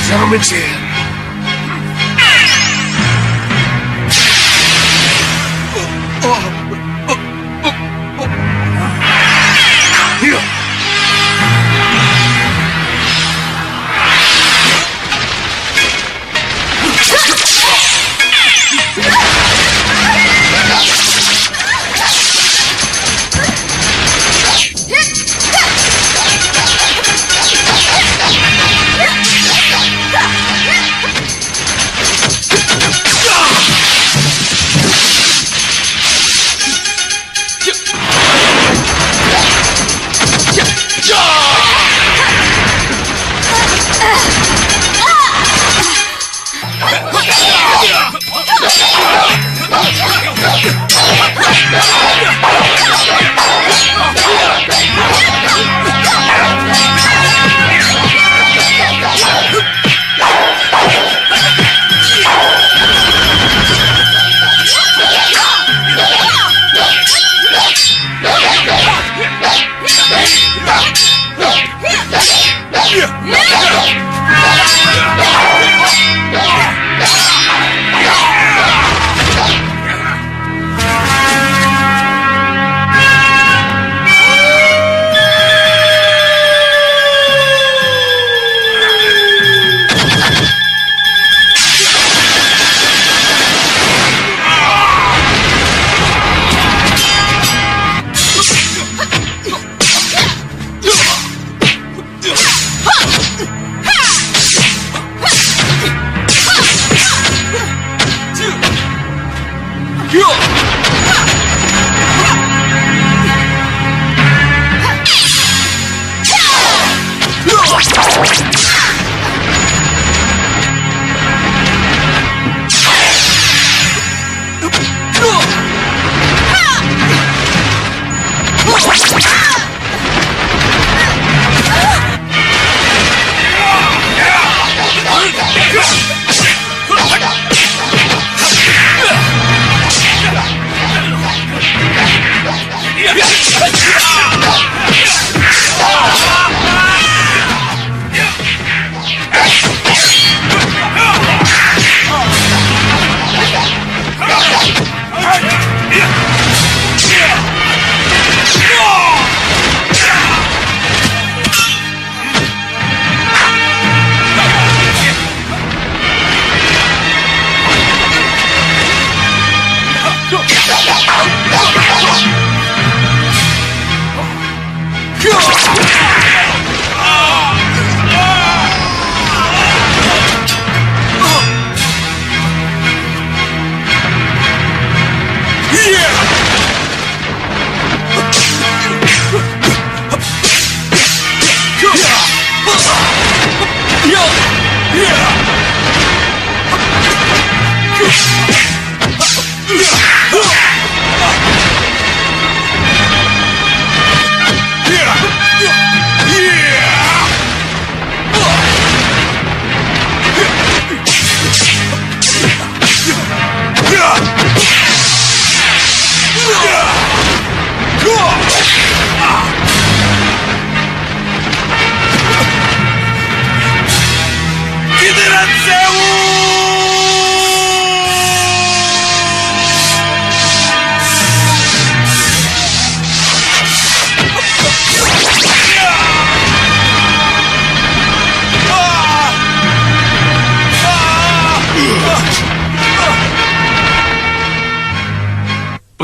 Jangan mencil.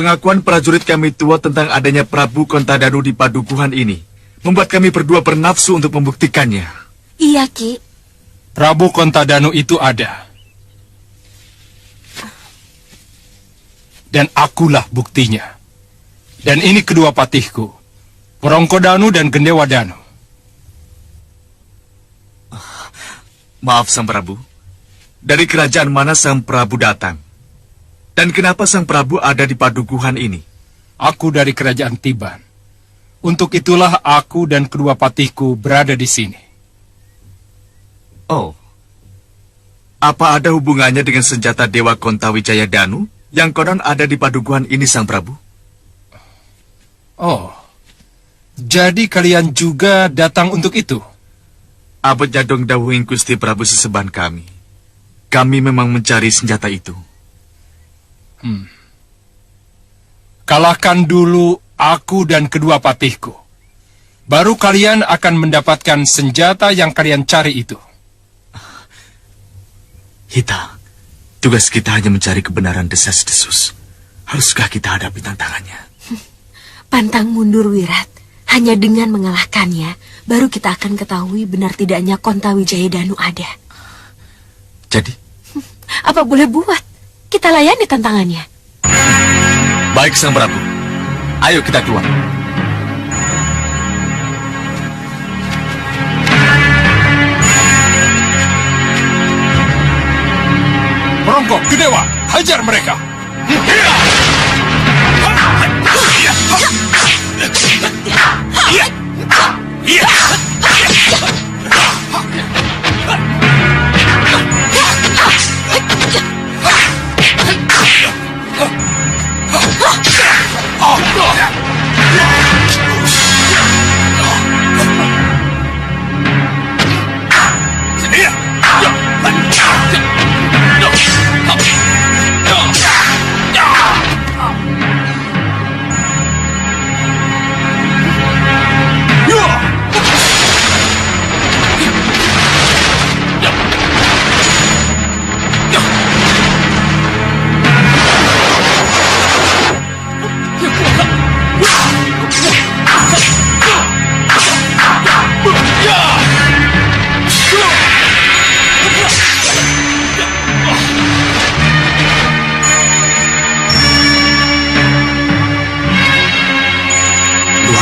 Pengakuan prajurit kami tua tentang adanya Prabu Kontadanu di padukuhan ini membuat kami berdua bernafsu untuk membuktikannya. Iya, Ki. Prabu Kontadanu itu ada. Dan akulah buktinya. Dan ini kedua patihku, Porongkodanu dan Gendewadanu. Maaf, Sang Prabu. Dari kerajaan mana Sang Prabu datang? Dan kenapa Sang Prabu ada di padukuhan ini? Aku dari kerajaan Tiban. Untuk itulah aku dan kedua patihku berada di sini. Oh. Apa ada hubungannya dengan senjata Dewa Kontawijaya Danu yang konon ada di padukuhan ini, Sang Prabu? Oh. Jadi kalian juga datang untuk itu? Abot jadong dawuhing Gusti Prabu seseban kami. Kami memang mencari senjata itu. Kalahkan dulu aku dan kedua patihku. Baru kalian akan mendapatkan senjata yang kalian cari itu. Hita, tugas kita hanya mencari kebenaran desas-desus. Haruskah kita hadapi tantangannya? Pantang mundur, Wirat. Hanya dengan mengalahkannya, baru kita akan ketahui benar tidaknya Kontawijaya Danu ada. Jadi? Apa boleh buat? Kita layani tantangannya. Baik, Sang Prabu. Ayo kita keluar. Perongkok, Gedewa, hajar mereka!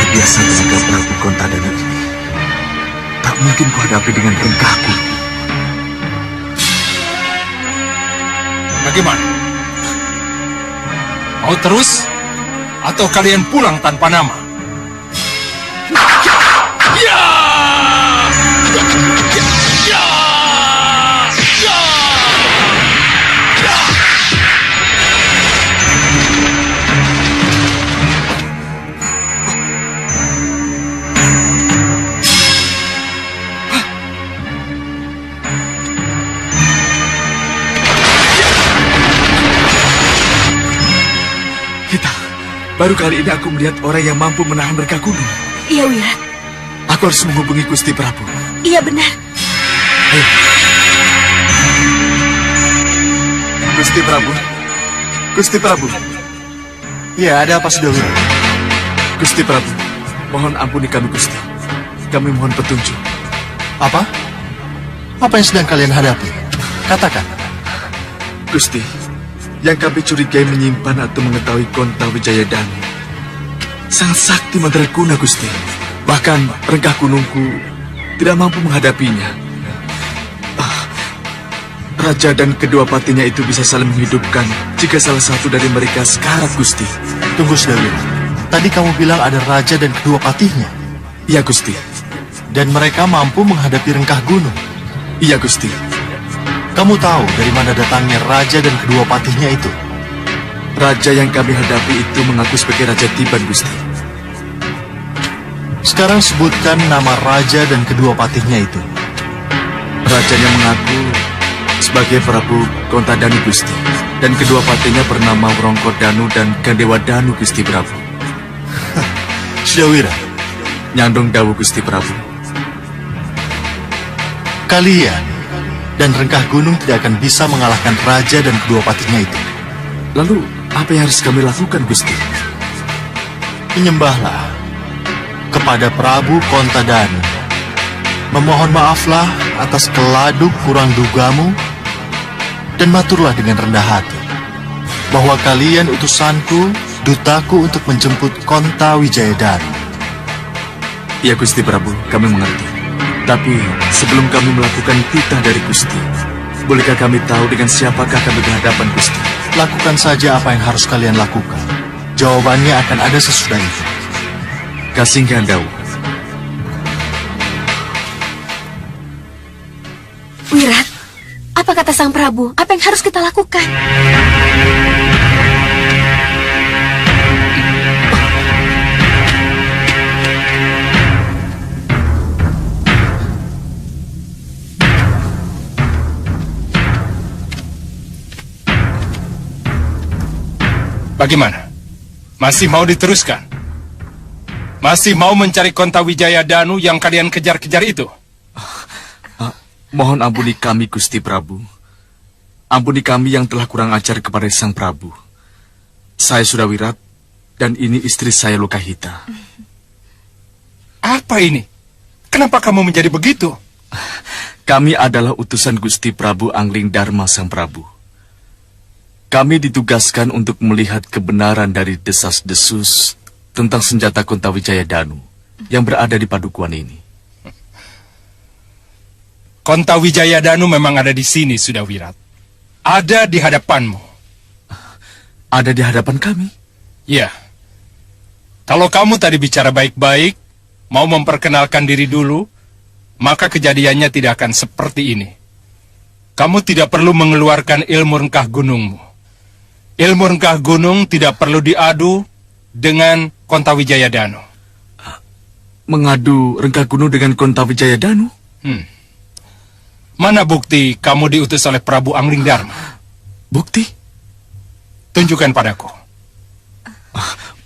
Biasa tenaga Prabu Kontadana ini tak mungkin kuhadapi dengan rengkahku. Bagaimana? Mau terus? Atau kalian pulang tanpa nama? Baru kali ini aku melihat orang yang mampu menahan rengkah gunung. Iya, Wirat. Aku harus menghubungi Gusti Prabu. Iya, benar. Ayo. Gusti Prabu. Gusti Prabu. Ya, ada apa sudah, Wirat? Gusti Prabu, mohon ampuni kami, Gusti. Kami mohon petunjuk. Apa? Apa yang sedang kalian hadapi? Katakan. Gusti, yang kami curigai menyimpan atau mengetahui Kontawijaya Danu sangat sakti mandraguna, Gusti. Bahkan rengkah gunungku tidak mampu menghadapinya. Raja dan kedua patinya itu bisa saling menghidupkan jika salah satu dari mereka sekarat, Gusti. Tunggu, Sedawi. Tadi kamu bilang ada raja dan kedua patihnya. Iya, Gusti. Dan mereka mampu menghadapi rengkah gunung. Iya, Gusti. Kamu tahu dari mana datangnya raja dan kedua patihnya itu? Raja yang kami hadapi itu mengaku sebagai Raja Tiban, Gusti. Sekarang sebutkan nama raja dan kedua patihnya itu. Rajanya mengaku sebagai Prabu Kontadanu, Gusti. Dan kedua patihnya bernama Wrongkodanu dan Gandewa Danu, Gusti Prabu. Sudawira. Nyandung dawu, Gusti Prabu. Kalian dan rengkah gunung tidak akan bisa mengalahkan raja dan kedua patihnya itu. Lalu, apa yang harus kami lakukan, Gusti? Menyembahlah kepada Prabu Kontadanu. Memohon maaflah atas keladuk kurang dugamu, dan maturlah dengan rendah hati bahwa kalian utusanku, dutaku untuk menjemput Kontawijaya Danu. Ya, Gusti Prabu, kami mengerti. Tapi sebelum kami melakukan titah dari Gusti, bolehkah kami tahu dengan siapakah kami berhadapan, Gusti? Lakukan saja apa yang harus kalian lakukan. Jawabannya akan ada sesudah itu. Kasinggan dawu. Wirat, apa kata Sang Prabu? Apa yang harus kita lakukan? Bagaimana? Masih mau diteruskan? Masih mau mencari Kontawijaya Danu yang kalian kejar-kejar itu? Mohon ampuni kami, Gusti Prabu. Ampuni kami yang telah kurang ajar kepada Sang Prabu. Saya sudah wirat, dan ini istri saya Lokahita. Apa ini? Kenapa kamu menjadi begitu? Kami adalah utusan Gusti Prabu Angling Dharma Sang Prabu. Kami ditugaskan untuk melihat kebenaran dari desas-desus tentang senjata Kontawijaya Danu yang berada di padukuhan ini. Kontawijaya Danu memang ada di sini, sudah wirat. Ada di hadapanmu. Ada di hadapan kami? Ya. Kalau kamu tadi bicara baik-baik, mau memperkenalkan diri dulu, maka kejadiannya tidak akan seperti ini. Kamu tidak perlu mengeluarkan ilmu rengkah gunungmu. Ilmu rengkah gunung tidak perlu diadu dengan Kontawijaya Danu. Mengadu rengkah gunung dengan Kontawijaya Danu? Mana bukti kamu diutus oleh Prabu Angling Dharma? Bukti? Tunjukkan padaku.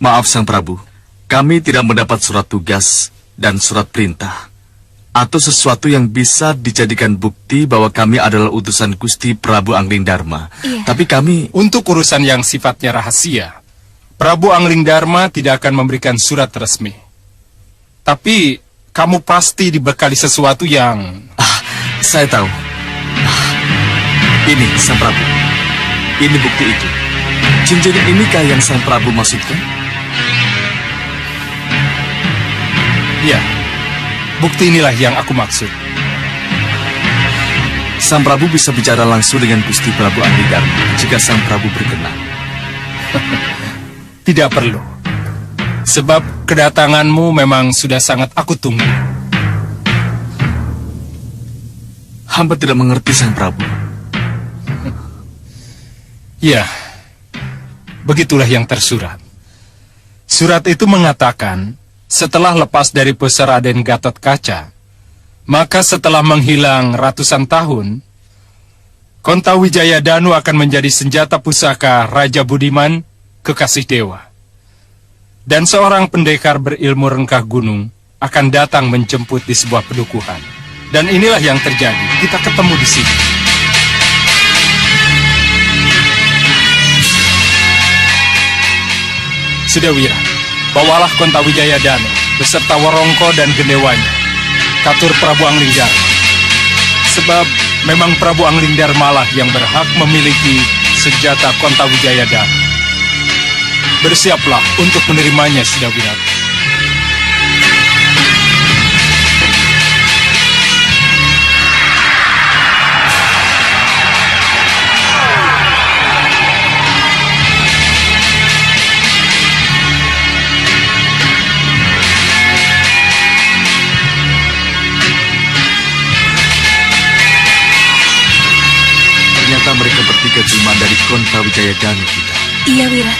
Maaf Sang Prabu, kami tidak mendapat surat tugas dan surat perintah, atau sesuatu yang bisa dijadikan bukti bahwa kami adalah utusan Gusti Prabu Angling Dharma. Iya. Tapi kami... Untuk urusan yang sifatnya rahasia, Prabu Angling Dharma tidak akan memberikan surat resmi. Tapi kamu pasti dibekali sesuatu yang... Saya tahu. Ini Sang Prabu. Ini bukti itu. Cincin inikah yang Sang Prabu maksudkan? Ya, bukti inilah yang aku maksud. Sang Prabu bisa bicara langsung dengan Gusti Prabu Angling Dharma jika Sang Prabu berkenan. Tidak perlu. Sebab kedatanganmu memang sudah sangat aku tunggu. Hamba tidak mengerti Sang Prabu. Ya, begitulah yang tersurat. Surat itu mengatakan, setelah lepas dari pusar Raden Gatot Kaca, maka setelah menghilang ratusan tahun, Kontawijaya Danu akan menjadi senjata pusaka Raja Budiman, kekasih dewa. Dan seorang pendekar berilmu rengkah gunung akan datang menjemput di sebuah pedukuhan. Dan inilah yang terjadi, kita ketemu di sini. Sudah Wira, bawalah Kontawijaya Danu beserta Warongko dan gendewanya, katur Prabu Angling Dharma. Sebab memang Prabu Angling Dharma lah yang berhak memiliki senjata Kontawijaya Danu. Bersiaplah untuk menerimanya, sudah Wira. Ternyata mereka bertiga cuma dari Kontawijaya Danu kita. Iya, Wira.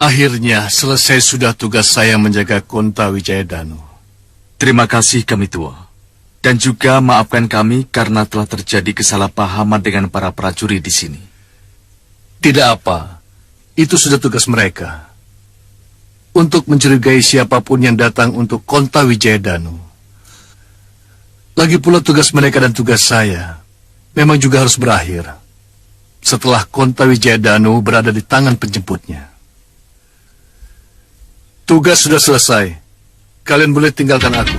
Akhirnya selesai sudah tugas saya menjaga Kontawijaya Danu. Terima kasih kami tua. Dan juga maafkan kami karena telah terjadi kesalahpahaman dengan para prajurit di sini. Tidak apa, itu sudah tugas mereka. Untuk mencurigai siapapun yang datang untuk Kontawijaya Danu. Lagi pula tugas mereka dan tugas saya memang juga harus berakhir setelah Kontawijaya Danu berada di tangan penjemputnya. Tugas sudah selesai. Kalian boleh tinggalkan aku.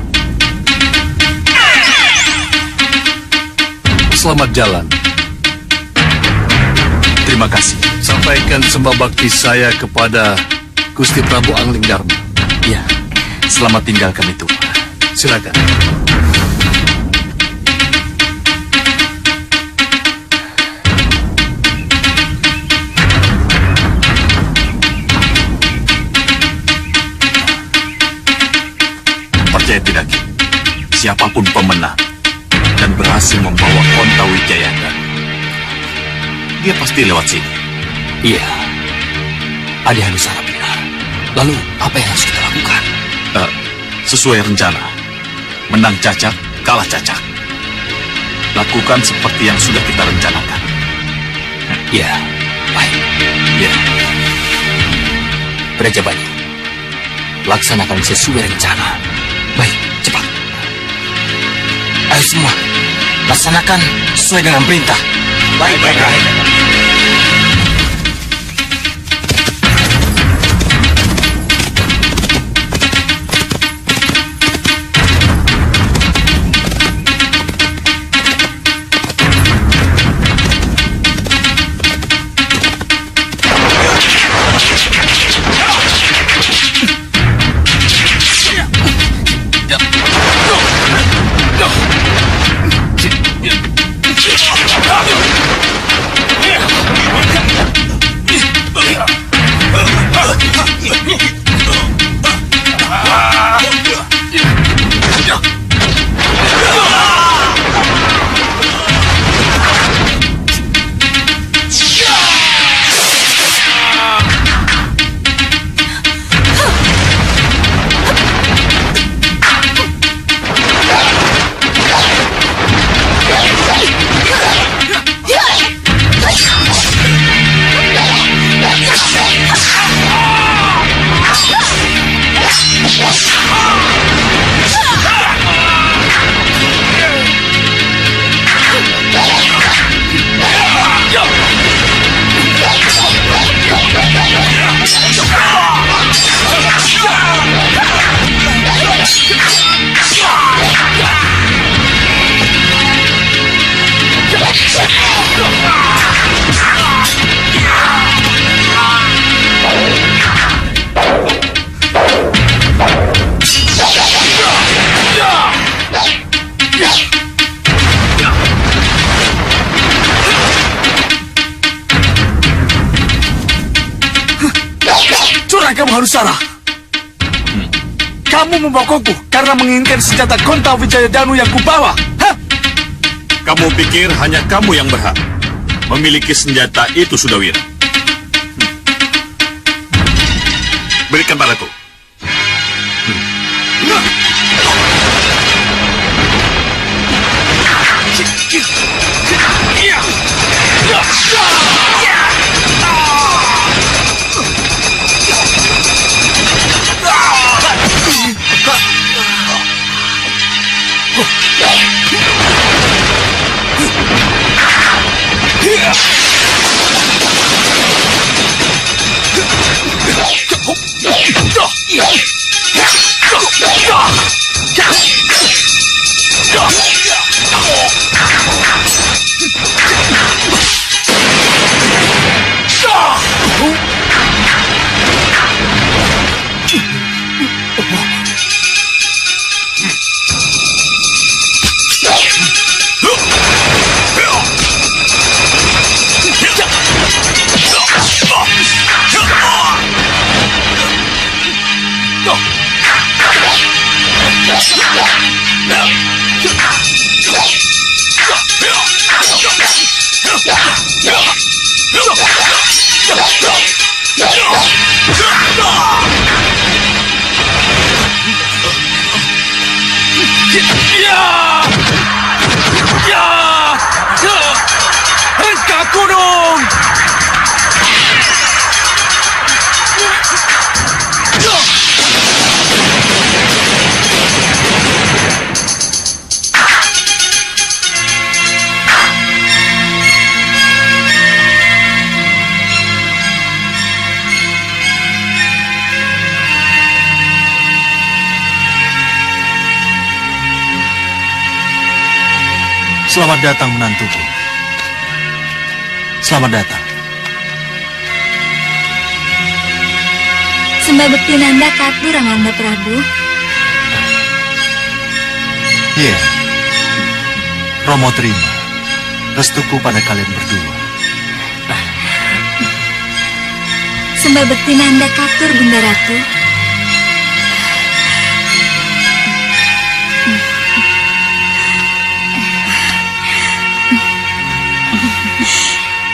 Selamat jalan. Terima kasih. Sampaikan sembah bakti saya kepada Gusti Prabu Angling Dharma. Ya, selamat tinggal kami tua. Silakan. Percaya tidak, Ki? siapapun pemenang dan berhasil membawa Kontawijayana, dia pasti lewat sini. Iya, Adi Hanusara benar. Lalu, apa yang harus kita lakukan? Sesuai rencana, menang Cacak, kalah Cacak. Lakukan seperti yang sudah kita rencanakan. Iya, baik. Ya, Braja Banyu, laksanakan sesuai rencana. Baik, cepat. Ayo semua, laksanakan sesuai dengan perintah. baik. Curang kamu Hanusara. Kamu membokoku karena menginginkan senjata Kontawijayadanu yang kubawa. Hah? Kamu pikir hanya kamu yang berhak memiliki senjata itu, Sudawira? Berikan padaku. Hengkak gunung! Selamat datang menantuku. Selamat datang. Sembah bekti nanda katur Ranganda Prabu. Iya. Romo terima restuku pada kalian berdua. Sembah bekti nanda katur Bunda Ratu.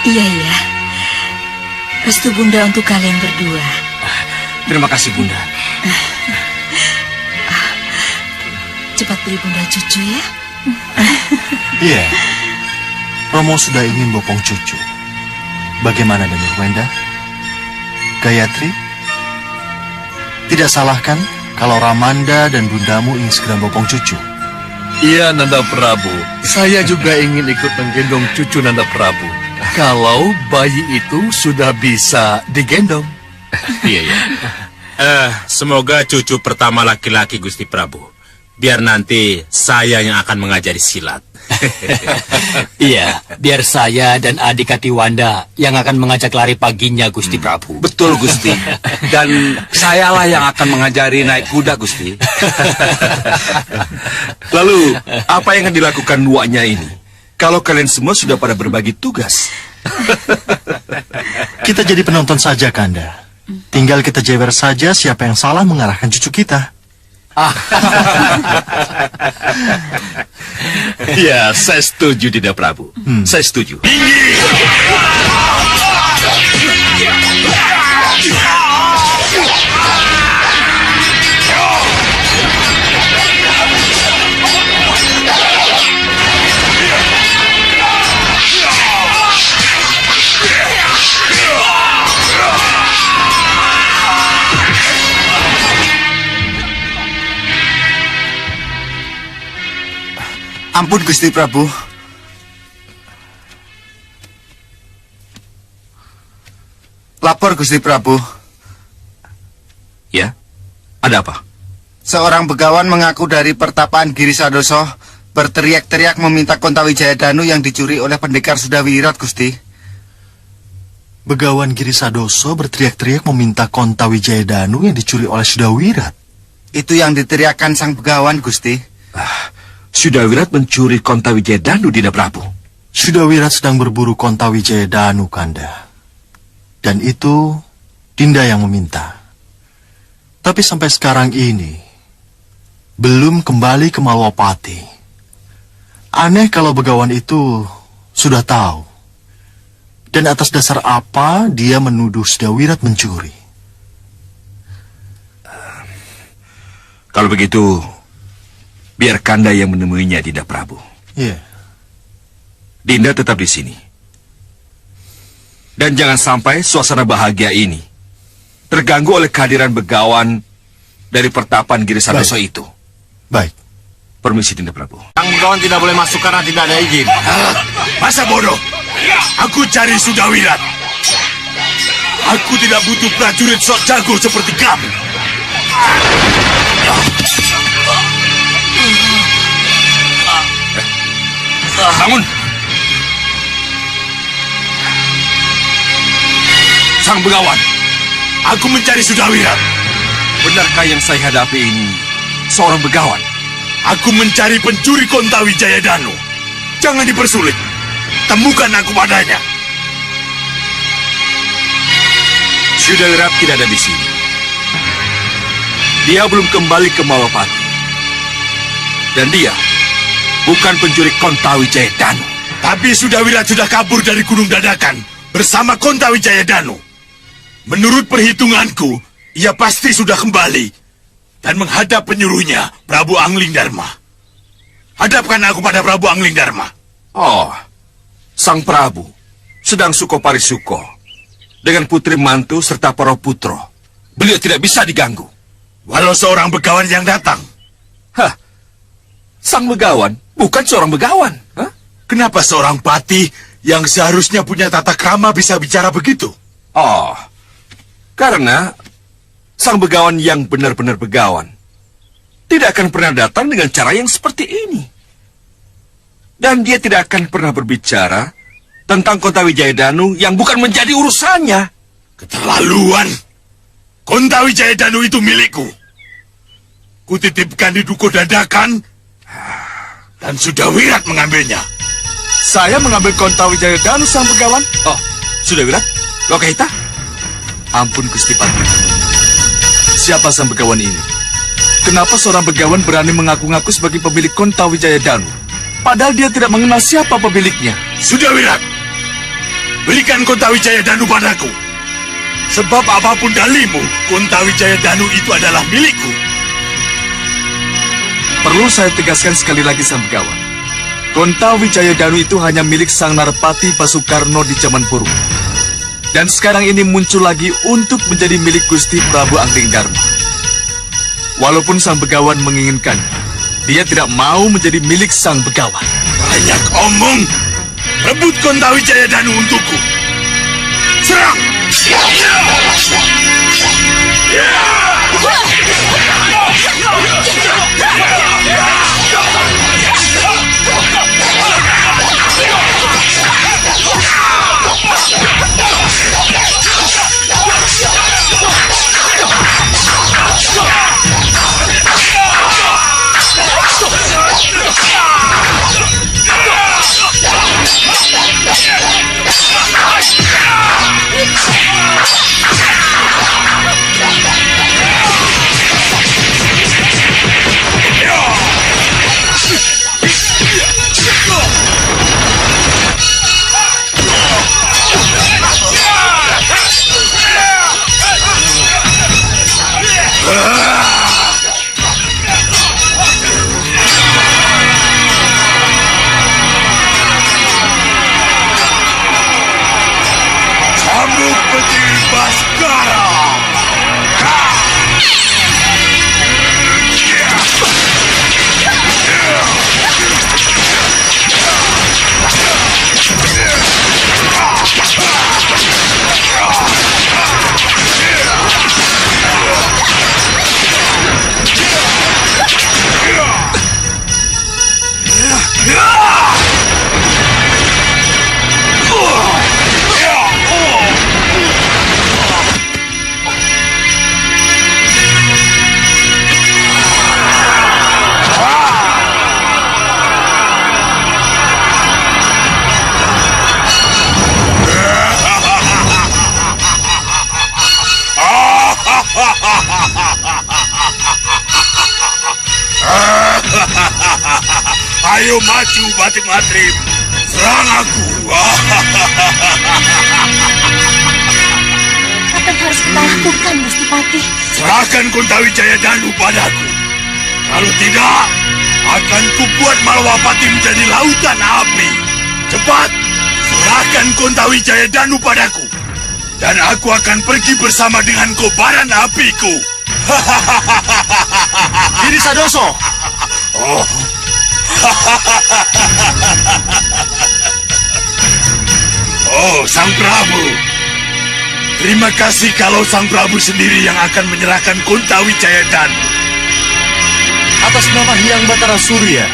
Iya, iya. Restu Bunda untuk kalian berdua. Terima kasih, Bunda. Cepat beri Bunda cucu ya. Iya. Romo sudah ingin bopong cucu. Bagaimana dengan Wenda? Gayatri? Tidak salah kan kalau Ramanda dan bundamu ingin segera bopong cucu? Iya, Nanda Prabu. Saya juga ingin ikut menggendong cucu Nanda Prabu. Kalau bayi itu sudah bisa digendong. Iya, iya. Semoga cucu pertama laki-laki Gusti Prabu. Biar nanti saya yang akan mengajari silat. Iya, biar saya dan adik Katiwanda yang akan mengajak lari paginya, Gusti Prabu. Betul, Gusti. Dan sayalah yang akan mengajari naik kuda, Gusti. Lalu, apa yang akan dilakukan duanya ini? Kalau kalian semua sudah pada berbagi tugas. Kita jadi penonton saja, Kanda. Tinggal kita jewer saja siapa yang salah mengarahkan cucu kita. Ya, saya setuju, Dinda Prabu. Saya setuju. Ampun, Gusti Prabu. Lapor, Gusti Prabu. Ya, ada apa? Seorang begawan mengaku dari pertapaan Giri Sadoso berteriak-teriak meminta Kontawijaya Danu yang dicuri oleh pendekar Sudawirat, Gusti. Begawan Giri Sadoso berteriak-teriak meminta Kontawijaya Danu yang dicuri oleh Sudawirat. Itu yang diteriakkan sang begawan, Gusti. Sudawirat mencuri Kontawijaya Danu, Dinda Prabu. Sudawirat sedang berburu Kontawijaya Danu, Kanda. Dan itu Dinda yang meminta. Tapi sampai sekarang ini belum kembali ke Malwapati. Aneh kalau begawan itu sudah tahu. Dan atas dasar apa dia menuduh Sudawirat mencuri? Kalau begitu, biar Kanda yang menemuinya, Dinda Prabu. Iya. Dinda tetap di sini. Dan jangan sampai suasana bahagia ini terganggu oleh kehadiran begawan dari pertapan Giri Sadoso itu. Baik. Permisi, Dinda Prabu. Sang begawan tidak boleh masuk karena tidak ada izin. Masa bodoh? Aku cari Sudawirat. Aku tidak butuh prajurit sok jago seperti kamu. Bangun! Sang begawan, aku mencari Sudawirat. Benarkah yang saya hadapi ini seorang begawan? Aku mencari pencuri Kontawijaya Danu. Jangan dipersulit. Temukan aku padanya. Sudawirat tidak ada di sini. Dia belum kembali ke Malwapati. Dan dia bukan pencuri Kontawijaya Danu. Tapi Sudawirat sudah kabur dari Gunung Dadakan bersama Kontawijaya Danu. Menurut perhitunganku, ia pasti sudah kembali dan menghadap penyuruhnya, Prabu Angling Dharma. Hadapkan aku pada Prabu Angling Dharma. Oh, sang Prabu sedang suko parisuko dengan putri mantu serta para putro. Beliau tidak bisa diganggu. Walau seorang begawan yang datang. Hah, sang begawan bukan seorang begawan. Hah? Kenapa seorang patih yang seharusnya punya tata krama bisa bicara begitu? Oh, karena sang begawan yang benar-benar begawan tidak akan pernah datang dengan cara yang seperti ini. Dan dia tidak akan pernah berbicara tentang Kontawijaya Danu yang bukan menjadi urusannya. Keterlaluan. Kontawijaya Danu itu milikku. Kutitipkan di Dukuh Dadakan dan Sudawirat mengambilnya. Saya mengambil Kontawijaya Danu, sang begawan. Oh, Sudawirat? Lokahita? Ampun, Gusti Patih. Siapa sang begawan ini? Kenapa seorang begawan berani mengaku-ngaku sebagai pemilik Kontawijaya Danu? Padahal dia tidak mengenal siapa pemiliknya. Sudah Wirat, berikan Kontawijaya Danu padaku. Sebab apapun dalimu, Kontawijaya Danu itu adalah milikku. Perlu saya tegaskan sekali lagi Sang Begawan. Kontawijaya Danu itu hanya milik Sang Narpati Basukarno di zaman purba. Dan sekarang ini muncul lagi untuk menjadi milik Gusti Prabu Angling Darma. Walaupun Sang Begawan menginginkan, dia tidak mau menjadi milik Sang Begawan. Banyak omong. Rebut Kontawijaya Danu untukku. Serang! Cambuk petir Baskara. Ayo maju Batik Matrip, serang aku. Apa yang harus kita lakukan, Gusti Patih? Serahkan Kontawijaya Danu padaku. Kalau tidak, akan kubuat Malwapati menjadi lautan api. Cepat, serahkan Kontawijaya Danu padaku. Dan aku akan pergi bersama dengan kobaran apiku. Giri Sadoso. Oh. Oh, Sang Prabu. Terima kasih kalau Sang Prabu sendiri yang akan menyerahkan Kontawijaya Danu. Atas nama Hyang Batara Surya,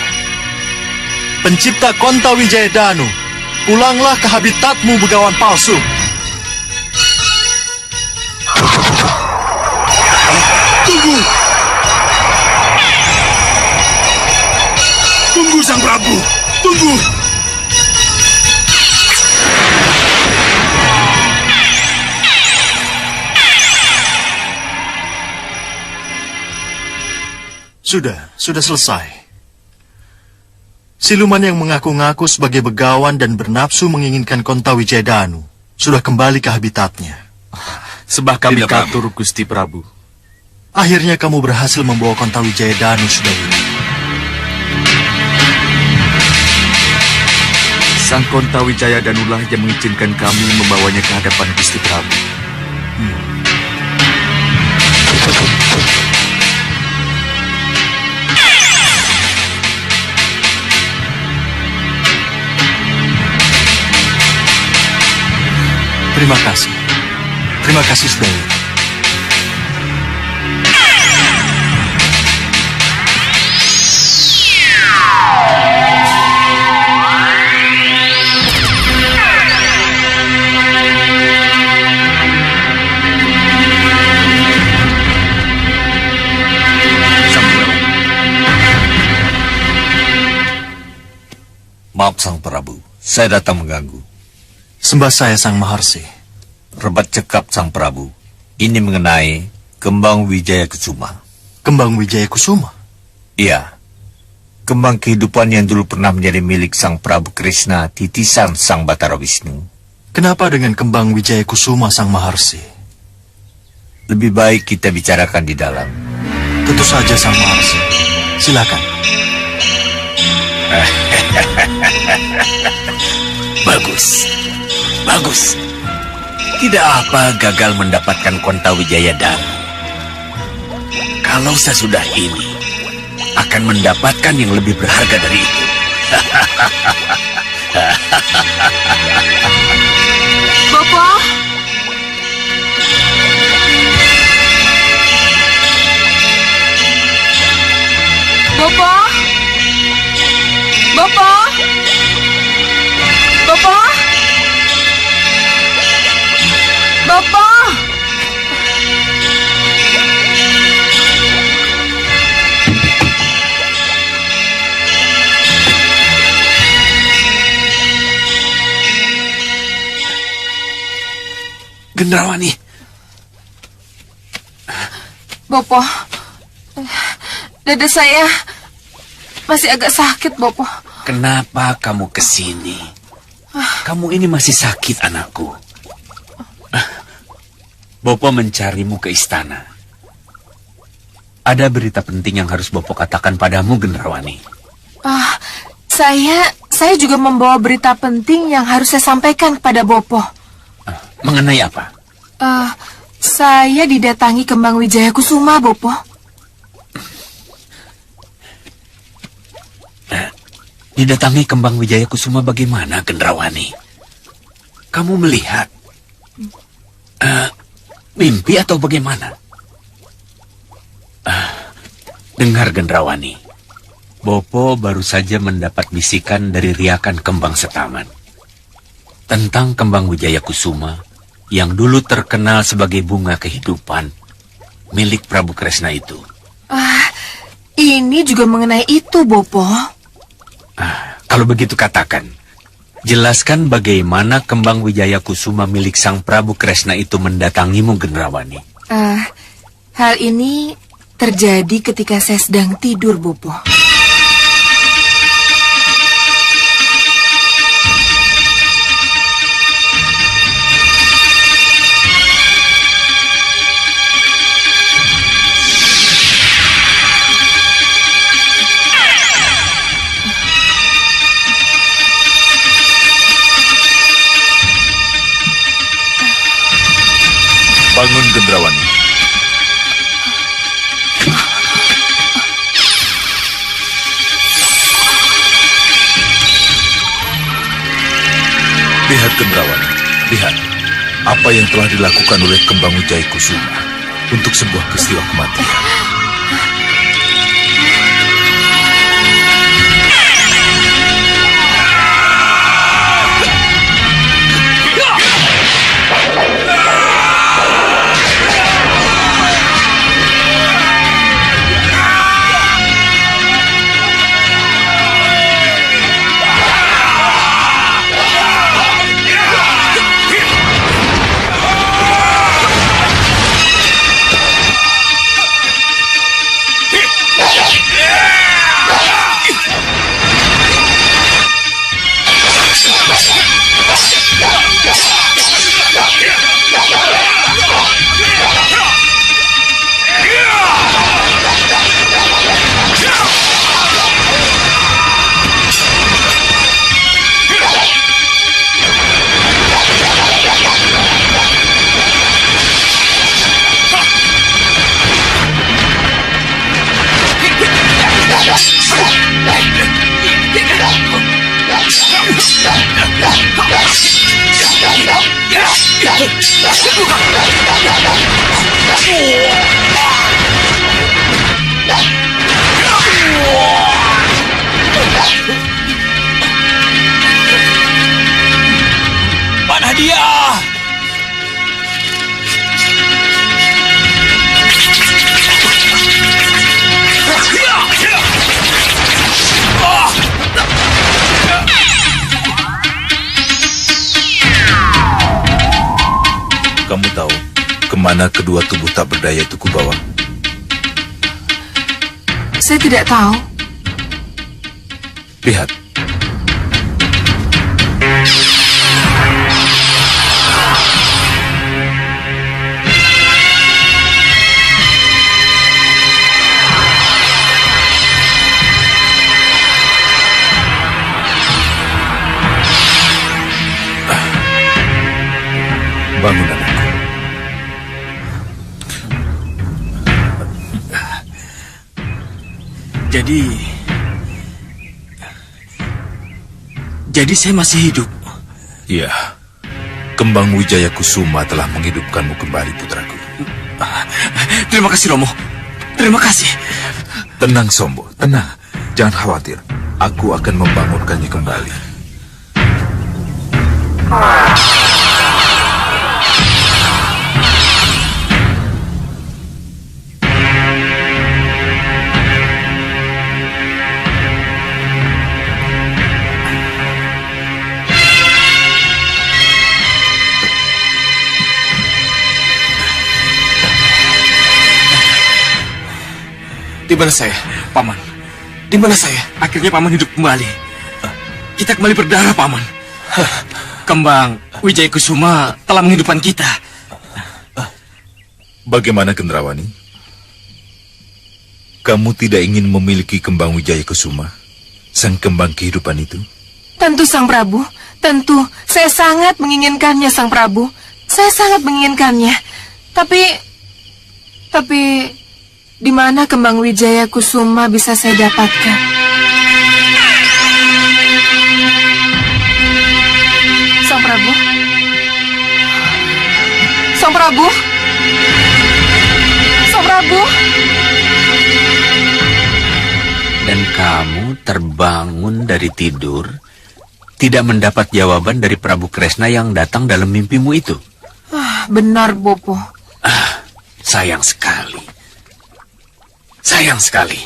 pencipta Kontawijaya Danu, pulanglah ke habitatmu, Begawan palsu. Tunggu! Tunggu, Sang Prabu! Tunggu! Sudah selesai. Siluman yang mengaku-ngaku sebagai begawan dan bernafsu menginginkan Kontawijaya Danu sudah kembali ke habitatnya. Sebab kami Tidak, Prabu. katur Gusti Prabu. Akhirnya kamu berhasil membawa Kontawijaya Danu, Sudawira. Sang Kontawijaya Danulah yang mengizinkan kami membawanya ke hadapan Gusti Prabu. Terima kasih. Terima kasih, Sudawira. Maaf Sang Prabu, saya datang mengganggu. Sembah saya Sang Maharsi. Rebat cekap Sang Prabu, ini mengenai Kembang Wijaya Kusuma. Kembang Wijaya Kusuma? Iya, Kembang kehidupan yang dulu pernah menjadi milik Sang Prabu Krishna, titisan Sang Batara Wisnu. Kenapa dengan kembang Wijaya Kusuma Sang Maharsi? Lebih baik kita bicarakan di dalam. Tentu saja Sang Maharsi. Silakan. Bagus. Bagus. Tidak apa gagal mendapatkan Kontawijaya Danu. Kalau sesudah ini akan mendapatkan yang lebih berharga dari itu. Bopo? Bopo? Bopo? Bopo? Bopo? Gendrawani. Bopo, dada saya masih agak sakit, Bopo. Kenapa kamu kesini? Kamu ini masih sakit, anakku. Bopo mencarimu ke istana. Ada berita penting yang harus Bopo katakan padamu, Gendrawani. Saya juga membawa berita penting yang harus saya sampaikan kepada Bopo. Mengenai apa? Saya didatangi Kembang Wijaya Kusuma, Bopo. Didatangi Kembang Wijaya Kusuma bagaimana, Gendrawani? Kamu melihat mimpi atau bagaimana? Dengar, Gendrawani. Bopo baru saja mendapat bisikan dari riakan Kembang Setaman tentang Kembang Wijaya Kusuma yang dulu terkenal sebagai bunga kehidupan milik Prabu Kresna itu. Ini juga mengenai itu, Bopo. Kalau begitu katakan, jelaskan bagaimana Kembang Wijaya Kusuma milik Sang Prabu Kresna itu mendatangimu, Gendrawani. Hal ini terjadi ketika saya sedang tidur, Bopo. Bangun, Gendrawani. Lihat, Gendrawani. Lihat apa yang telah dilakukan oleh Kembang Wijaya Kusuma untuk sebuah peristiwa kematian. Mana dia? Kamu tahu kemana kedua tubuh tak berdaya itu kubawa? Saya tidak tahu. Lihat. Bangun, anakku. Jadi saya masih hidup. Iya. Kembang Wijaya Kusuma telah menghidupkanmu kembali, putraku. Terima kasih, Romo. Terima kasih. Tenang, Sombo. Tenang. Jangan khawatir. Aku akan membangunkannya kembali. Di mana saya, Paman? Di mana saya? Akhirnya Paman hidup kembali. Kita kembali berdarah, Paman. Kembang Wijaya Kusuma telah menghidupkan kita. Bagaimana, Gendrawani? Kamu tidak ingin memiliki kembang Wijaya Kusuma? Sang kembang kehidupan itu? Tentu, Sang Prabu. Tentu, saya sangat menginginkannya, Sang Prabu. Saya sangat menginginkannya. Tapi... di mana kembang Wijaya Kusuma bisa saya dapatkan? Sang Prabu? Sang Prabu? Sang Prabu? Dan kamu terbangun dari tidur, tidak mendapat jawaban dari Prabu Kresna yang datang dalam mimpimu itu. Benar, Bopo. Sayang sekali. Sayang sekali.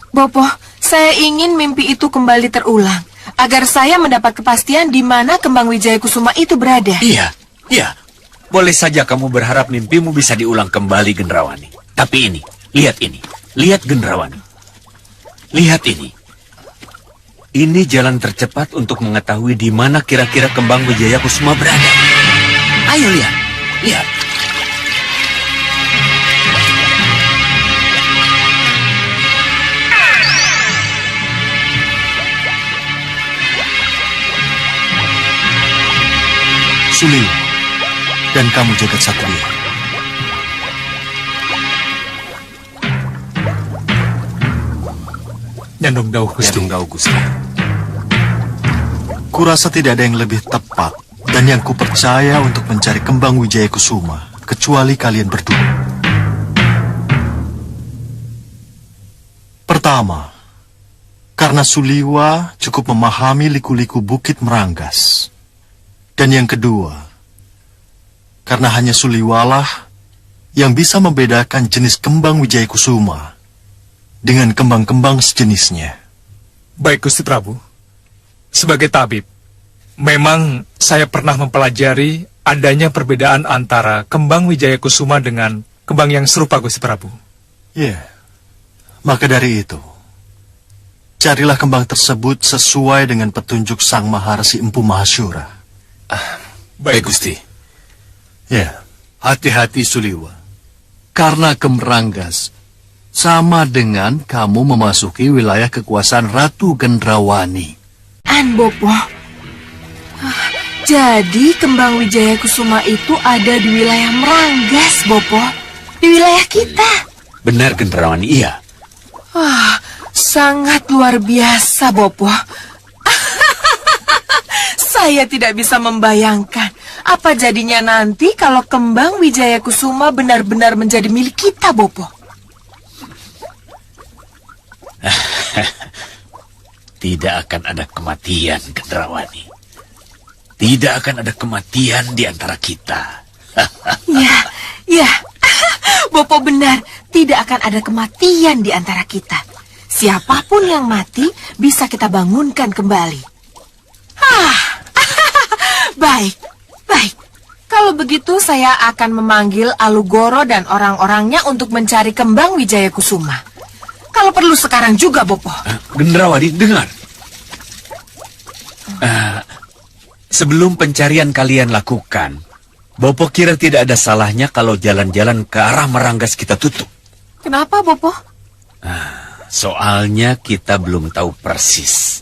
Bopo, saya ingin mimpi itu kembali terulang, agar saya mendapat kepastian di mana kembang Wijaya Kusuma itu berada. Iya. Boleh saja kamu berharap mimpimu bisa diulang kembali, Gendrawani. Tapi ini, lihat ini. Lihat, Gendrawani. Lihat ini. Ini jalan tercepat untuk mengetahui di mana kira-kira kembang Wijaya Kusuma berada. Ayo lihat. Lihat. Suliwa, dan kamu jagat Satria. Nyandung Dawuh Gusti. Kurasa tidak ada yang lebih tepat dan yang kupercaya untuk mencari kembang Wijaya Kusuma kecuali kalian berdua. Pertama, karena Suliwa cukup memahami liku-liku Bukit Meranggas. Dan yang kedua, karena hanya Suliwalah yang bisa membedakan jenis kembang Wijaya Kusuma dengan kembang-kembang sejenisnya. Baik, Gusti Prabu. Sebagai tabib, memang saya pernah mempelajari adanya perbedaan antara kembang Wijaya Kusuma dengan kembang yang serupa, Gusti Prabu. Ya, maka dari itu, carilah kembang tersebut sesuai dengan petunjuk Sang Maharsi Empu Mahashura. Baik, Gusti. Ya. Hati-hati, Suliwa. Karena Kemeranggas sama dengan kamu memasuki wilayah kekuasaan Ratu Gendrawani. Bopo. Jadi kembang Wijaya Kusuma itu ada di wilayah Meranggas, Bopo. Di wilayah kita. Benar, Gendrawani, iya. Sangat luar biasa, Bopo. Saya tidak bisa membayangkan apa jadinya nanti kalau kembang Wijaya Kusuma benar-benar menjadi milik kita, Bopo. Tidak akan ada kematian, Gendrawani. Tidak akan ada kematian di antara kita. Ya, Bopo benar. Tidak akan ada kematian di antara kita. Siapapun yang mati bisa kita bangunkan kembali. Baik. Kalau begitu saya akan memanggil Alugoro dan orang-orangnya untuk mencari kembang Wijaya Kusuma. Kalau perlu sekarang juga, Bopo. Gendrawani, dengar. Sebelum pencarian kalian lakukan, Bopo kira tidak ada salahnya kalau jalan-jalan ke arah Meranggas kita tutup. Kenapa, Bopo? Soalnya kita belum tahu persis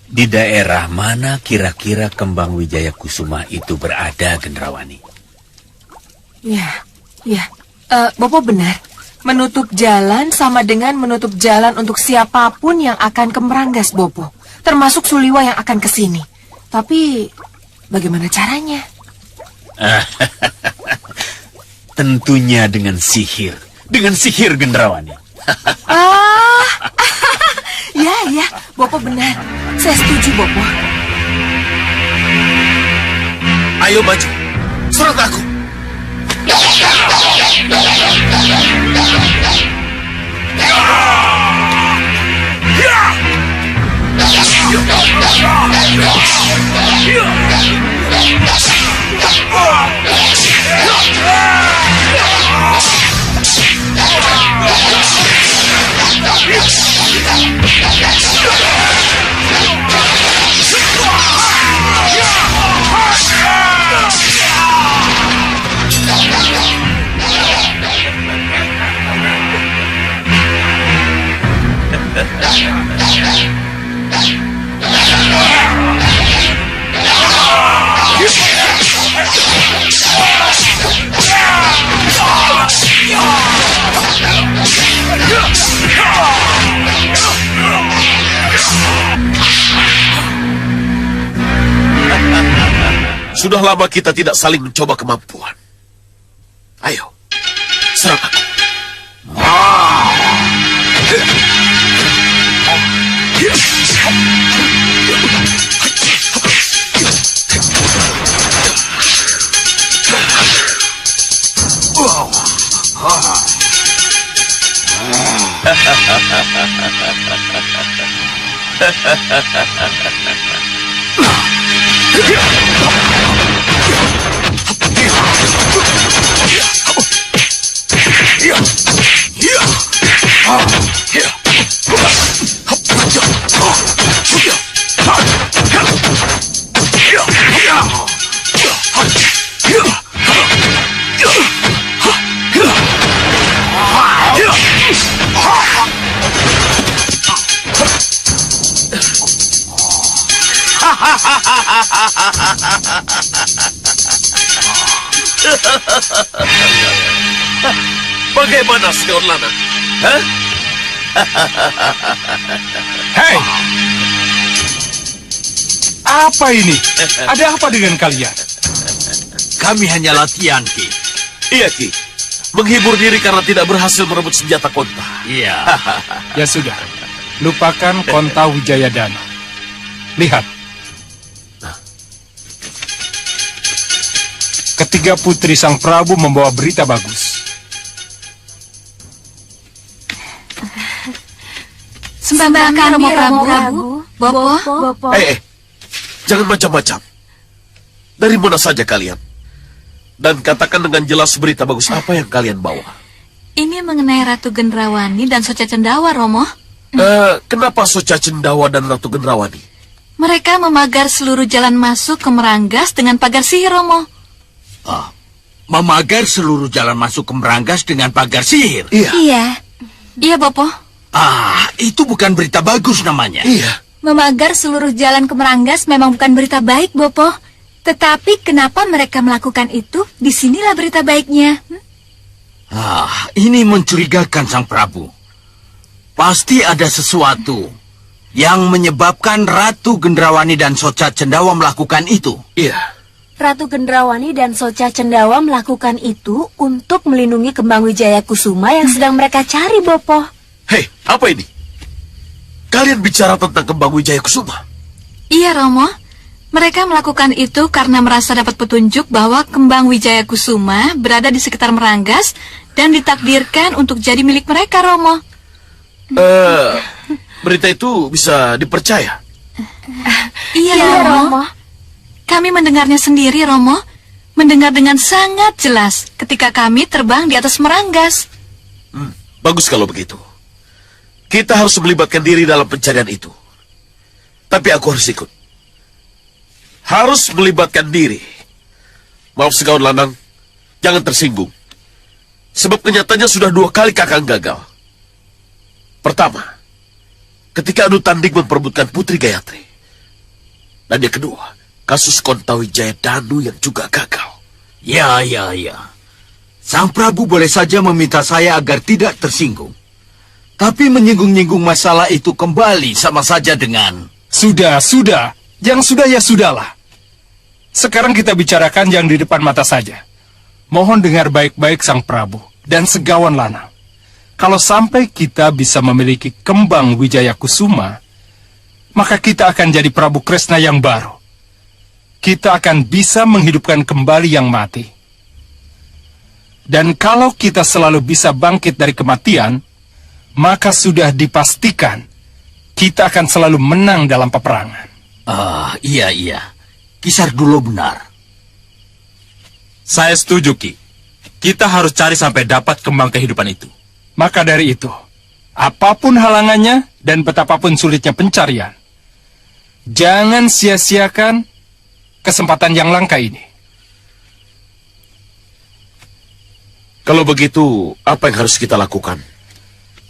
di daerah mana kira-kira kembang Wijaya Kusuma itu berada, Gendrawani. Ya. Bopo benar. Menutup jalan sama dengan menutup jalan untuk siapapun yang akan ke Meranggas, Bopo. Termasuk Suliwa yang akan ke sini. Tapi, bagaimana caranya? Tentunya dengan sihir. Dengan sihir, Gendrawani. Ya, Bopo benar. Saya setuju, Bopo. Ayo maju, serang aku. Sudah lama kita tidak saling mencoba kemampuan. Ayo, serang aku. Bagaimana, Sekaun Lana? Hah? Hei! Apa ini? Ada apa dengan kalian? Kami hanya latihan, Ki. Iya, Ki. Menghibur diri karena tidak berhasil merebut senjata Konta. Iya. Ya sudah, lupakan Konta Wijayadanu. Lihat. Ketiga putri Sang Prabu membawa berita bagus. Sembah kami, Romo Prabu. Bopo. Jangan macam-macam. Dari mana saja kalian? Dan katakan dengan jelas berita bagus apa yang kalian bawa. Ini mengenai Ratu Gendrawani dan Soca Cendawa, Romo. Kenapa Soca Cendawa dan Ratu Gendrawani? Mereka memagar seluruh jalan masuk ke Meranggas dengan pagar sihir, Romo. Memagar seluruh jalan masuk ke Meranggas dengan pagar sihir. Iya, Bopo. Itu bukan berita bagus namanya. Iya. Memagar seluruh jalan ke Meranggas memang bukan berita baik, Bopo. Tetapi kenapa mereka melakukan itu? Disinilah berita baiknya. Ini mencurigakan, Sang Prabu. Pasti ada sesuatu yang menyebabkan Ratu Gendrawani dan Soca Cendawa melakukan itu. Iya. Ratu Gendrawani dan Soca Cendawa melakukan itu untuk melindungi kembang Wijaya Kusuma yang sedang mereka cari, Bopo. Hei, apa ini? Kalian bicara tentang kembang Wijaya Kusuma? Iya, Romo. Mereka melakukan itu karena merasa dapat petunjuk bahwa kembang Wijaya Kusuma berada di sekitar Meranggas dan ditakdirkan untuk jadi milik mereka, Romo. Berita itu bisa dipercaya? Iya, Romo. Kami mendengarnya sendiri, Romo. Mendengar dengan sangat jelas ketika kami terbang di atas Meranggas. Bagus kalau begitu. Kita harus melibatkan diri dalam pencarian itu. Tapi aku harus ikut. harus melibatkan diri. Maaf Segawan Lanang, jangan tersinggung. Sebab kenyataannya sudah 2 kali Kakang gagal. Pertama, ketika adu tanding memperebutkan Putri Gayatri. Dan yang kedua, kasus Kontawijaya Danu yang juga gagal. Ya. Sang Prabu boleh saja meminta saya agar tidak tersinggung. Tapi menyinggung-nyinggung masalah itu kembali sama saja dengan... Sudah. Yang sudah ya sudahlah. Sekarang kita bicarakan yang di depan mata saja. Mohon dengar baik-baik Sang Prabu dan Segawan Lanang. Kalau sampai kita bisa memiliki kembang Wijaya Kusuma, maka kita akan jadi Prabu Kresna yang baru. Kita akan bisa menghidupkan kembali yang mati. Dan kalau kita selalu bisa bangkit dari kematian, maka sudah dipastikan kita akan selalu menang dalam peperangan. Iya. Kisar dulu benar. Saya setuju, Ki. Kita harus cari sampai dapat kembang kehidupan itu. Maka dari itu, apapun halangannya dan betapapun sulitnya pencarian, jangan sia-siakan kesempatan yang langka ini. Kalau begitu, apa yang harus kita lakukan?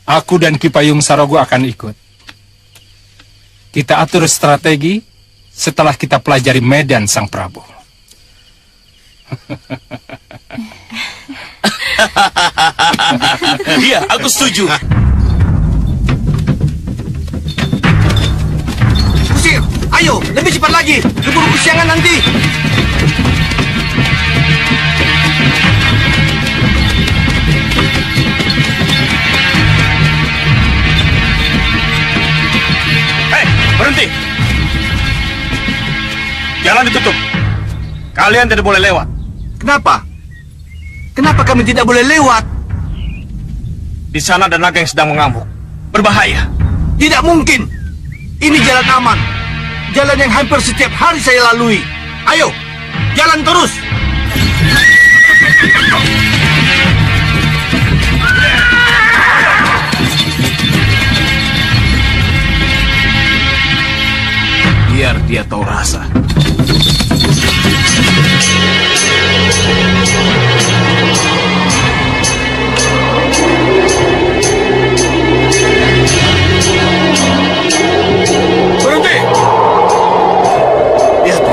Aku dan Ki Payung Sarogo akan ikut. Kita atur strategi setelah kita pelajari medan Sang Prabu. Iya, aku setuju. Kusir, ayo, lebih cepat lagi. Keburu kesiangan nanti. Hei, berhenti! Jalan ditutup. Kalian tidak boleh lewat. Kenapa? Kenapa kami tidak boleh lewat? Di sana ada naga yang sedang mengamuk. Berbahaya. Tidak mungkin. Ini jalan aman. Jalan yang hampir setiap hari saya lalui. Ayo, jalan terus. Biar dia tahu rasa. Berhenti. Lihat.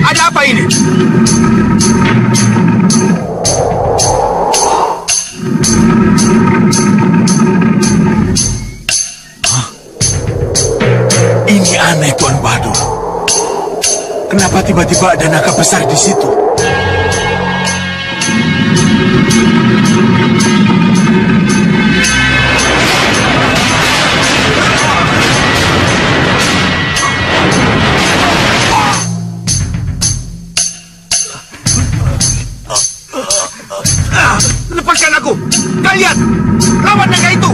Ada apa ini? Ini aneh, Tuan Badur. Kenapa tiba-tiba ada naga besar di situ? Lepaskan aku. Kalian, lawan naga itu.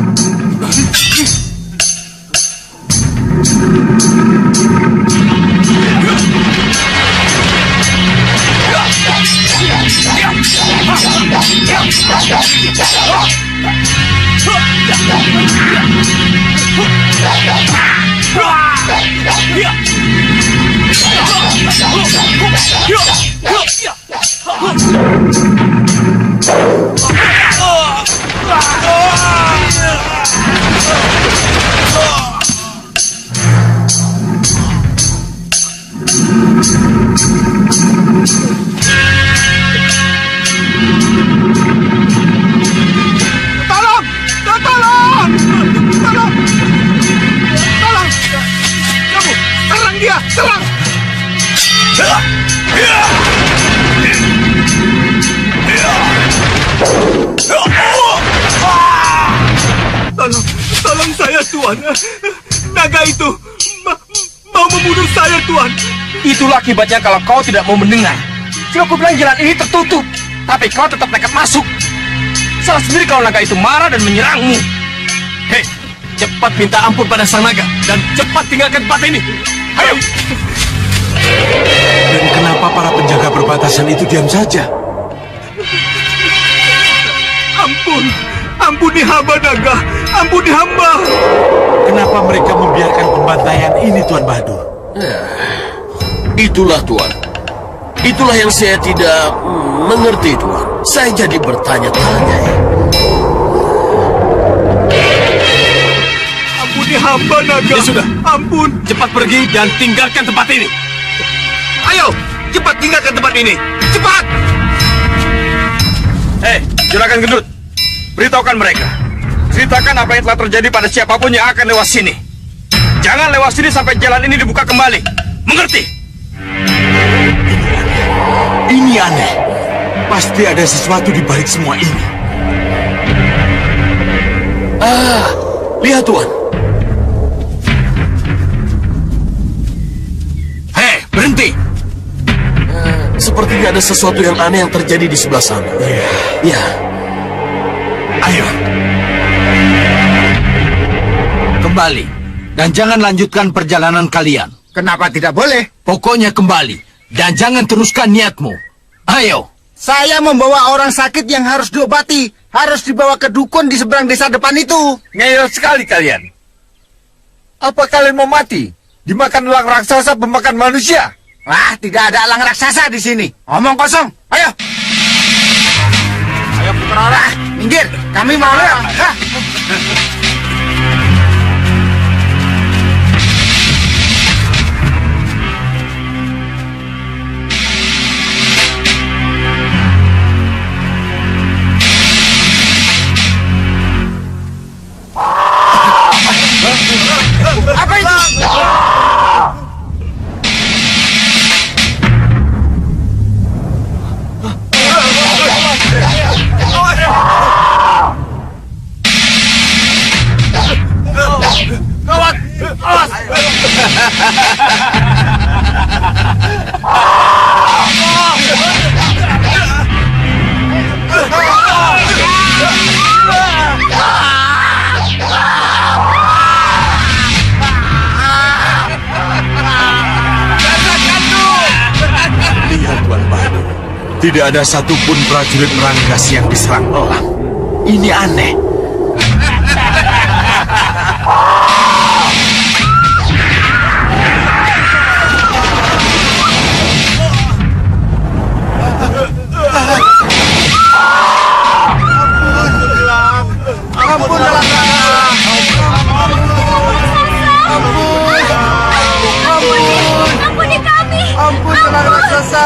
Tolong saya, Tuan. Naga itu mau membunuh saya, Tuan. Itulah akibatnya kalau kau tidak mau mendengar. Sudah aku bilang jalan ini tertutup, tapi kau tetap nekat masuk. Salah sendiri kalau naga itu marah dan menyerangmu. Hei, cepat minta ampun pada sang naga dan cepat tinggalkan tempat ini. Ayo. Dan kenapa para penjaga perbatasan itu diam saja? Ampuni hamba naga. Ampuni hamba. Kenapa mereka membiarkan pembantaian ini, Tuan Bahadur? Itulah Tuan. Itulah yang saya tidak mengerti, Tuan. Saya jadi bertanya-tanya. Ampuni hamba, Naga. Ya sudah. Ampun. Cepat pergi dan tinggalkan tempat ini. Ayo, cepat tinggalkan tempat ini. Cepat! Juragan Gendut, beritahukan mereka. Ceritakan apa yang telah terjadi pada siapapun yang akan lewat sini. Jangan lewat sini sampai jalan ini dibuka kembali. Mengerti? Ini aneh. Pasti ada sesuatu di balik semua ini. Lihat, Tuan. Hei, berhenti! Sepertinya ada sesuatu yang aneh yang terjadi di sebelah sana. Ya. Ayo. Kembali. Dan jangan lanjutkan perjalanan kalian. Kenapa tidak boleh? Pokoknya kembali. Dan jangan teruskan niatmu. Ayo. Saya membawa orang sakit yang harus diobati. Harus dibawa ke dukun di seberang desa depan itu. Ngeyel sekali kalian. Apa kalian mau mati? Dimakan elang raksasa pemakan manusia? Wah, tidak ada elang raksasa di sini. Omong kosong. Ayo. Ayo putra orang. Minggir. Kami mau lewat. Apa itu? Gawat! Awas! Lihat, Tuan Bahadur. Tidak ada satupun prajurit Meranggas yang diserang elang. Ini aneh. Ampun, Ampuni kami. ampun, elang raksasa.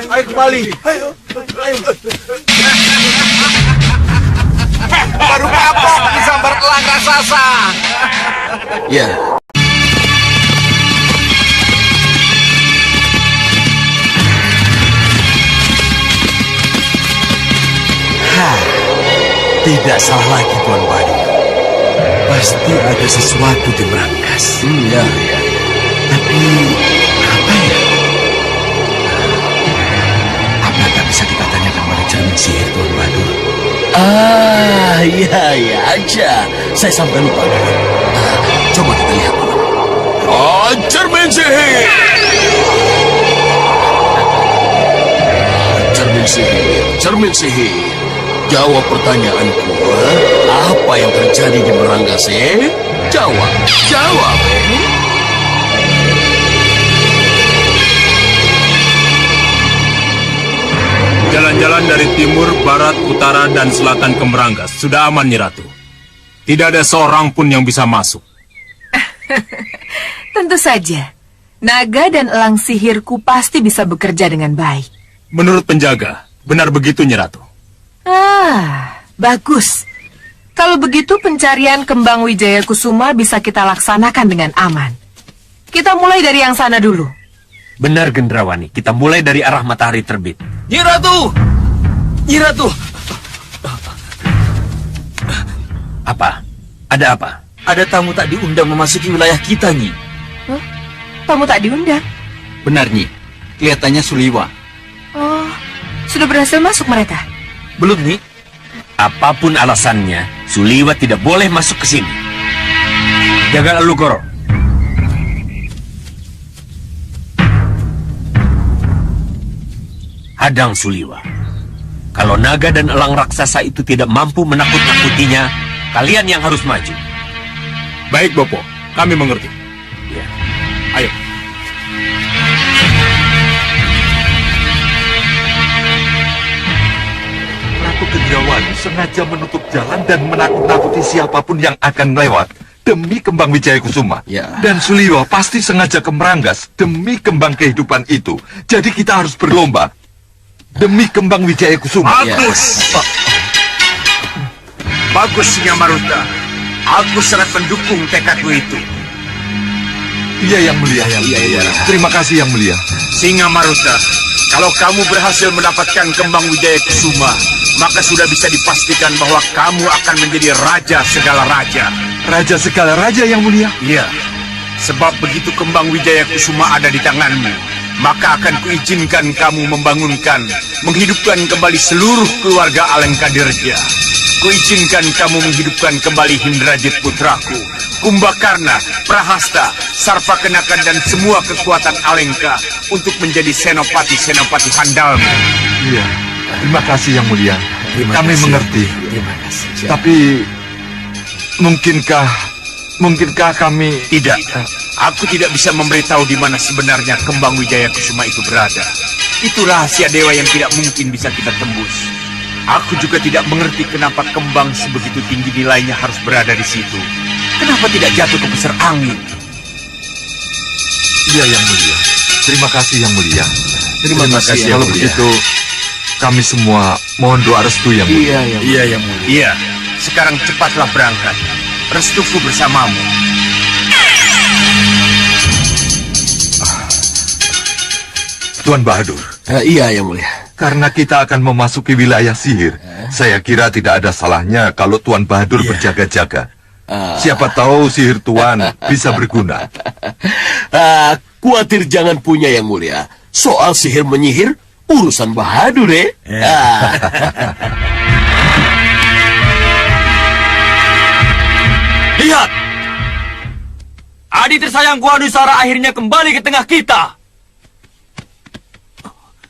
Ayo kembali. Baru kapok disambar elang raksasa. Ya. Tidak salah lagi, Tuan Bahadur. Pasti ada sesuatu di Meranggas. Ya. Tapi apa ya? Apakah bisa kita tanyakan pada cermin sihir, Tuan Bahadur? Iya aja. Saya sampai lupa. Coba kita lihat. Cermin sihir. Cermin sihir. Jawab pertanyaanku. Apa yang terjadi di Meranggas? Jawab. Jalan-jalan dari timur, barat, utara, dan selatan ke Meranggas sudah aman, Nyi Ratu. Tidak ada seorang pun yang bisa masuk. Tentu saja. Naga dan elang sihirku pasti bisa bekerja dengan baik. Menurut penjaga, benar begitu, Nyi Ratu. Bagus. Kalau begitu pencarian kembang Wijaya Kusuma bisa kita laksanakan dengan aman. Kita mulai dari yang sana dulu. Benar, Gendrawani. Kita mulai dari arah matahari terbit. Nyi Ratu! Nyi Ratu! Apa? Ada apa? Ada tamu tak diundang memasuki wilayah kita, Nyi. Tamu tak diundang. Benar, Nyi. Kelihatannya Suliwa. Oh, sudah berhasil masuk mereka? Belum, Nyi. Apapun alasannya, Suliwa tidak boleh masuk ke sini. Jaga lalu Goro. Hadang Suliwa. Kalau naga dan elang raksasa itu tidak mampu menakut-nakutinya, kalian yang harus maju. Baik, Bopo. Kami mengerti. Ya. Ayo. Ratu Gendrawani sengaja menutup jalan dan menakut-nakuti siapapun yang akan lewat demi kembang Wijaya Kusuma. Ya. Dan Suliwa pasti sengaja ke Meranggas demi kembang kehidupan itu. Jadi kita harus berlomba demi kembang Wijaya Kusuma. Bagus. Ya. Bagus, Singa Maruta. Aku sangat mendukung tekadmu itu. Iya, Yang Mulia. Iya. Terima kasih, Yang Mulia. Singa Maruta, kalau kamu berhasil mendapatkan kembang Wijaya Kusuma, maka sudah bisa dipastikan bahwa kamu akan menjadi raja segala raja. Raja segala raja, Yang Mulia? Iya, sebab begitu kembang Wijaya Kusuma ada di tanganmu, maka akan kuizinkan kamu menghidupkan kembali seluruh keluarga Alengkadirja. Kuizinkan kamu menghidupkan kembali Hindrajit putraku, Kumbakarna, Prahasta, Sarva Kenakan dan semua kekuatan Alengka untuk menjadi senopati-senopati handalmu. Iya, terima kasih Yang Mulia. Kami mengerti. Terima kasih. Tapi mungkinkah kami tidak? Aku tidak bisa memberitahu di mana sebenarnya kembang Wijaya Kusuma itu berada. Itu rahasia dewa yang tidak mungkin bisa kita tembus. Aku juga tidak mengerti kenapa kembang sebegitu tinggi nilainya harus berada di situ. Kenapa tidak jatuh ke besar angin? Iya, Yang Mulia. Terima kasih, Yang Mulia. Terima kasih, Kalau Yang Mulia. begitu, kami semua mohon doa restu, Yang Mulia. Iya, Yang Mulia. Iya, sekarang cepatlah berangkat. Restuku bersamamu. Tuan Bahadur, Iya, Yang Mulia. karena kita akan memasuki wilayah sihir, saya kira tidak ada salahnya kalau Tuan Bahadur berjaga-jaga. Siapa tahu sihir Tuan bisa berguna. Khawatir jangan punya, Yang Mulia. Soal sihir menyihir, urusan Bahadur, Lihat! Adik tersayangku Hanusara akhirnya kembali ke tengah kita.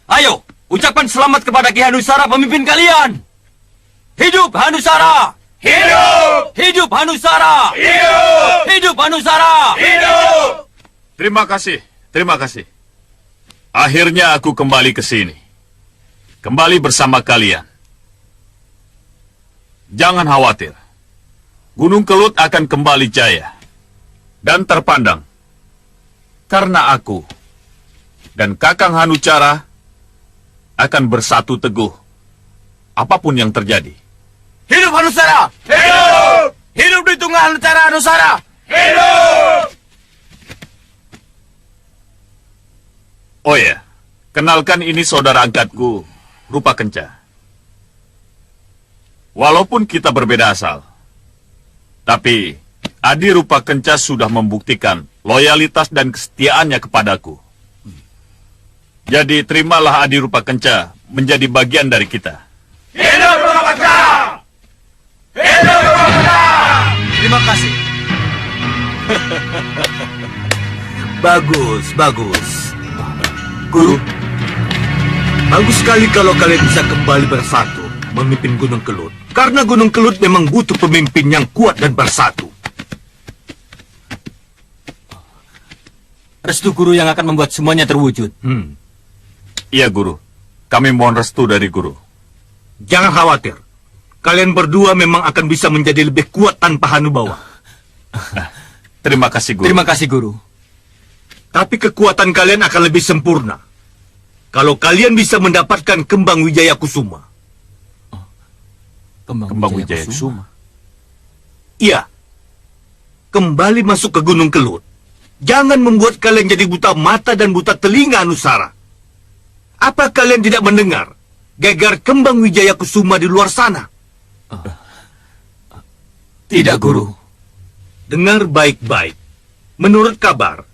Ayo, ucapkan selamat kepada Ki Hanusara, pemimpin kalian. Hidup Hanusara! Hidup! Hidup Hanusara! Hidup! Hidup Hanusara! Hidup! Terima kasih. Akhirnya aku kembali ke sini. Kembali bersama kalian. Jangan khawatir. Gunung Kelut akan kembali jaya dan terpandang. Karena aku dan Kakang Hanucara akan bersatu teguh apapun yang terjadi. Hidup Hanusara! Hidup! Hidup di tunggal Hanusara Hanusara! Hidup! Oh ya, kenalkan ini saudara angkatku, Rupa Kenca. Walaupun kita berbeda asal, tapi Adi Rupa Kenca sudah membuktikan loyalitas dan kesetiaannya kepadaku. Jadi terimalah Adi Rupa Kenca menjadi bagian dari kita. Hidup Rupa Kenca! Hidup Rupa Kenca! Terima kasih. Bagus. Guru, bagus sekali kalau kalian bisa kembali bersatu memimpin Gunung Kelut. Karena Gunung Kelut memang butuh pemimpin yang kuat dan bersatu. Restu guru yang akan membuat semuanya terwujud. Iya, Guru. Kami mohon restu dari Guru. Jangan khawatir. Kalian berdua memang akan bisa menjadi lebih kuat tanpa Hanubawa. Terima kasih, Guru. Terima kasih guru. Tapi kekuatan kalian akan lebih sempurna kalau kalian bisa mendapatkan kembang Wijaya Kusuma. Kembang Wijaya Kusuma. Iya. Kembali masuk ke Gunung Kelut. Jangan membuat kalian jadi buta mata dan buta telinga, Hanusara. Apa kalian tidak mendengar gegar kembang Wijaya Kusuma di luar sana? Tidak, Guru. Dengar baik-baik. Menurut kabar,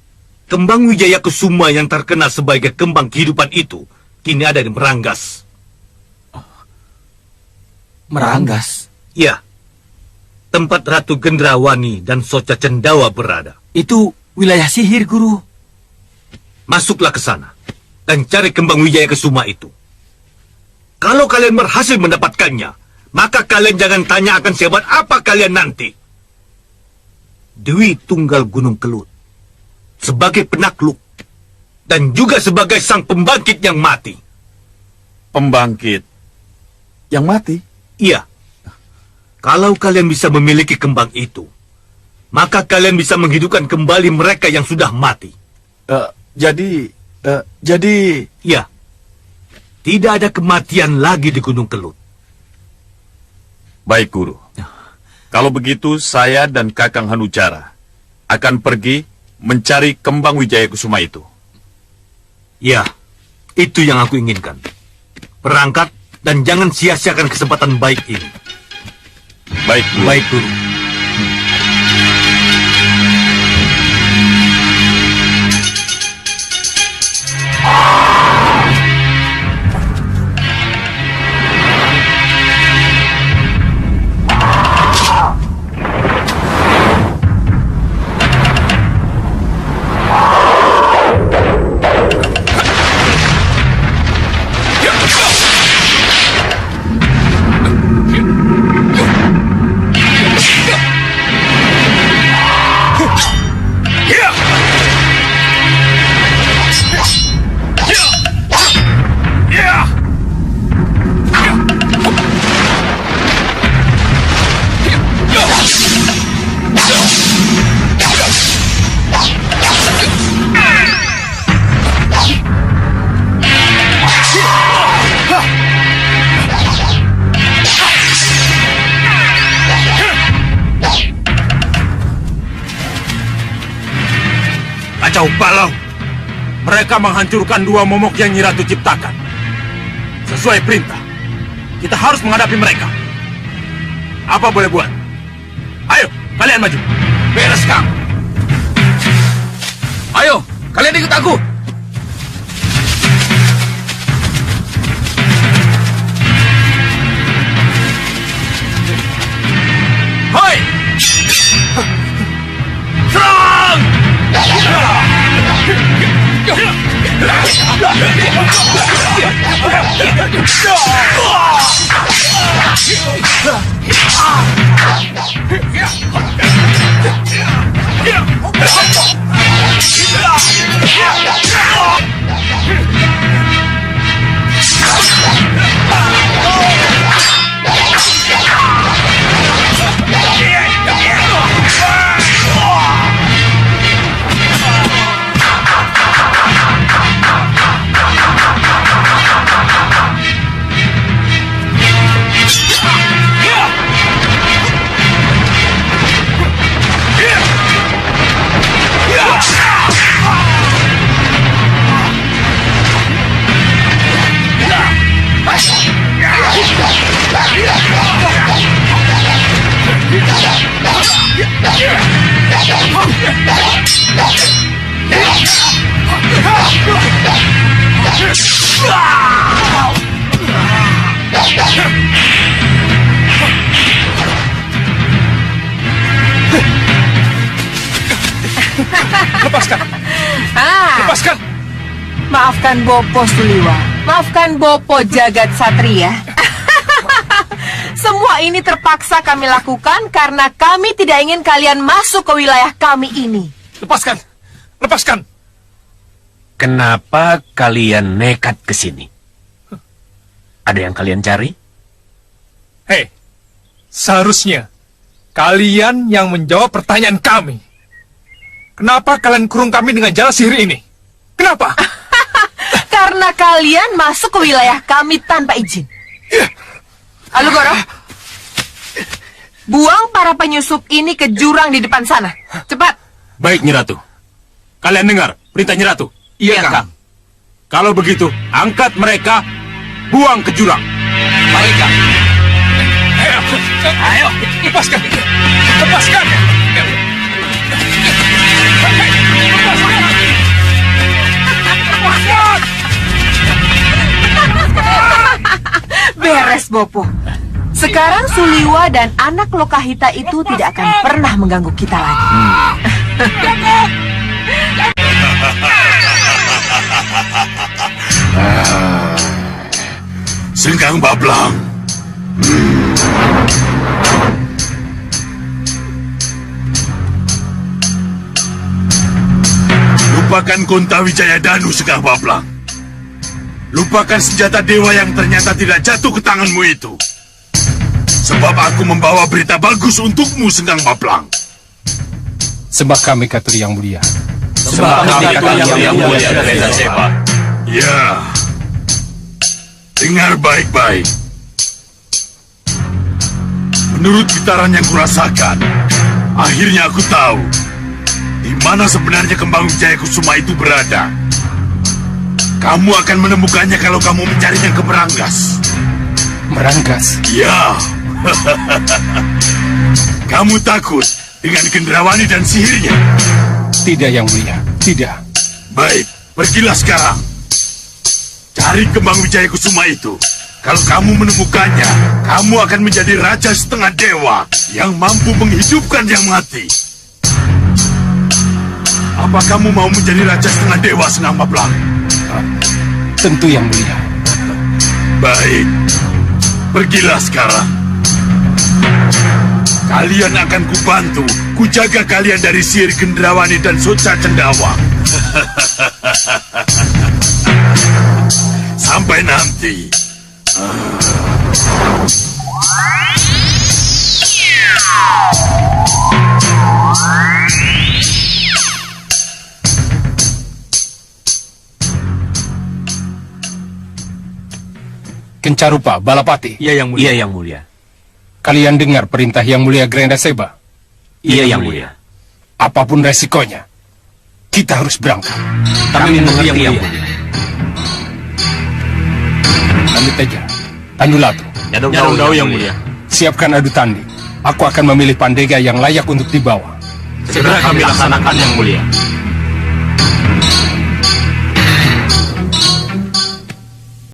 kembang Wijaya Kusuma yang terkenal sebagai kembang kehidupan itu kini ada di Meranggas. Meranggas? Ya. tempat Ratu Gendrawani dan Soca Cendawa berada. Itu wilayah sihir, Guru. Masuklah ke sana dan cari kembang Wijaya Kusuma itu. Kalau kalian berhasil mendapatkannya, maka kalian jangan tanya akan sehebat apa kalian nanti. Dewi Tunggal Gunung Kelut sebagai penakluk dan juga sebagai sang pembangkit yang mati. Pembangkit yang mati? Iya. Kalau kalian bisa memiliki kembang itu, maka kalian bisa menghidupkan kembali mereka yang sudah mati. Jadi... Ya, tidak ada kematian lagi di Gunung Kelut. Baik, Guru. Kalau begitu, saya dan Kakang Hanujara akan pergi mencari kembang Wijaya Kusuma itu. Ya, itu yang aku inginkan. Berangkat dan jangan sia-siakan kesempatan baik ini. Baik, Guru. Baik, Guru. Kacau balau. Mereka menghancurkan 2 momok yang Nyi Ratu ciptakan. Sesuai perintah, kita harus menghadapi mereka. Apa boleh buat? Ayo, kalian maju. Beres, Kang. Ayo, kalian ikut aku. Hai! Serang! Lepaskan! Lepaskan! Maafkan Bopo Suliwa. Maafkan Bopo Jagat Satria. Semua ini terpaksa kami lakukan karena kami tidak ingin kalian masuk ke wilayah kami ini. Lepaskan! Lepaskan! Kenapa kalian nekat ke sini? Ada yang kalian cari? Hei, seharusnya kalian yang menjawab pertanyaan kami. Kenapa kalian kurung kami dengan jala sihir ini? Kenapa? Karena kalian masuk ke wilayah kami tanpa izin. Alugoro, buang para penyusup ini ke jurang di depan sana. Cepat. Baik, Nyi Ratu. Kalian dengar perintah Nyi Ratu? Iya, Kang. Kalau begitu, angkat mereka, buang ke jurang. Baik, Kang. Ayo, lepaskan! Lepaskan! Beres, Bopo. Sekarang Suliwa dan anak Lokahita itu tidak akan pernah mengganggu kita lagi. Sengkang Bablang. Lupakan Kontawi Jayadanu, Sengkang Bablang. Lupakan senjata dewa yang ternyata tidak jatuh ke tanganmu itu. Sebab aku membawa berita bagus untukmu, Sengkang Bablang. Sembah kami Katuri yang mulia. Sembah kami Katuri yang mulia, Reza Seba. Ya. Dengar baik-baik. Menurut gitaran yang kurasakan, akhirnya aku tahu di mana sebenarnya kembang Wijaya Kusuma itu berada. Kamu akan menemukannya kalau kamu mencarinya ke Meranggas. Meranggas? Ya. Kamu takut dengan Gendrawani dan sihirnya? Tidak, Yang Mulia. Tidak. Baik, pergilah sekarang. Cari kembang Wijaya Kusuma itu. Kalau kamu menemukannya, kamu akan menjadi raja setengah dewa yang mampu menghidupkan yang mati. Apa kamu mau menjadi raja setengah dewa, Sengkang Bablang? Tentu, Yang Mulia. Baik, pergilah sekarang. Kalian akan kubantu, kujaga kalian dari sihir Gendrawani dan Soca Cendawa. Sampai nanti. Kencarupa, Balapati. Iya, Yang Mulia. Iya, Yang Mulia. Kalian dengar perintah Yang Mulia Grenda Seba? Iya, Yang Mulia. Apapun resikonya, kita harus berangkat. Kami mengerti, Yang Mulia. Kami Teja, Tanulatu. Nyarong Yang Mulia. Siapkan adu tanding. Aku akan memilih Pandega yang layak untuk dibawa. Segera kami laksanakan, Yang Mulia.